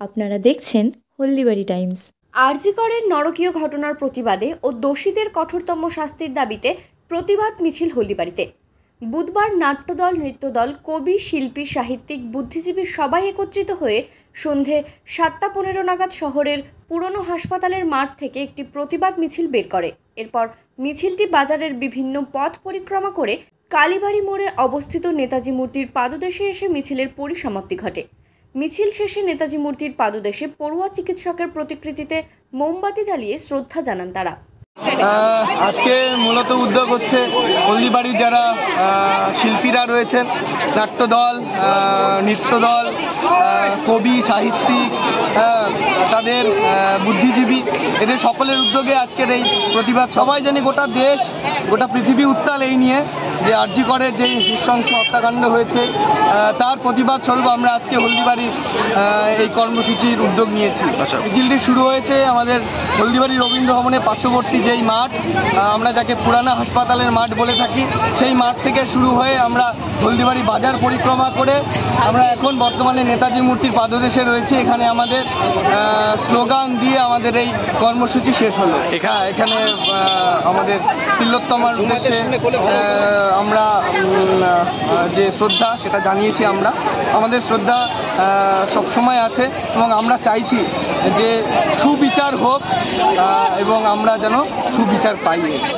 আপনারা দেখছেন হলদিবাড়ি টাইমস। আরজি করের নরকীয় ঘটনার প্রতিবাদে ও দোষীদের কঠোরতম শাস্তির দাবিতে প্রতিবাদ মিছিল হলদিবাড়িতে। বুধবার নাট্যদল, নৃত্যদল, কবি, শিল্পী, সাহিত্যিক, বুদ্ধিজীবী সবাই একত্রিত হয়ে সন্ধে 7:15 নাগাদ শহরের পুরনো হাসপাতালের মাঠ থেকে একটি প্রতিবাদ মিছিল বের করে। এরপর মিছিলটি বাজারের বিভিন্ন পথ পরিক্রমা করে কালীবাড়ি মোড়ে অবস্থিত নেতাজি মূর্তির পাদদেশে এসে মিছিলের পরিসমাপ্তি ঘটে। মিছিল শেষে নেতাজি মূর্তির পাদদেশে পড়ুয়া চিকিৎসকের প্রতিকৃতিতে মোমবাতি জ্বালিয়ে শ্রদ্ধা জানান তারা। আজকে মূলত উদ্যোগ হচ্ছে হলদিবাড়ির যারা শিল্পীরা রয়েছেন, নাট্যদল, নৃত্যদল, কবি, সাহিত্যিক, তাদের বুদ্ধিজীবী, এদের সকলের উদ্যোগে আজকের এই প্রতিবাদ। সবাই জানি গোটা দেশ, গোটা পৃথিবী উত্তাল এই নিয়ে যে আরজি করের যে নৃশংস হত্যাকাণ্ড হয়েছে তার প্রতিবাদ স্বরূপ আমরা আজকে হলদিবাড়ির এই কর্মসূচির উদ্যোগ নিয়েছি। মিছিলটি শুরু হয়েছে আমাদের হলদিবাড়ি রবীন্দ্র ভবনের পার্শ্ববর্তী যেই মাঠ, আমরা যাকে পুরানা হাসপাতালের মাঠ বলে থাকি, সেই মাঠ থেকে শুরু হয়ে আমরা হলদিবাড়ি বাজার পরিক্রমা করে আমরা এখন বর্তমানে নেতাজি মূর্তির পাদদেশে রয়েছি। এখানে আমাদের স্লোগান দিয়ে আমাদের এই কর্মসূচি শেষ হলো। এখানে আমাদের তিলোত্তমার উদ্দেশ্যে আমরা যে শ্রদ্ধা সেটা জানিয়েছি। আমাদের শ্রদ্ধা সবসময় আছে এবং আমরা চাইছি যে সুবিচার হোক এবং আমরা যেন সুবিচার পাই।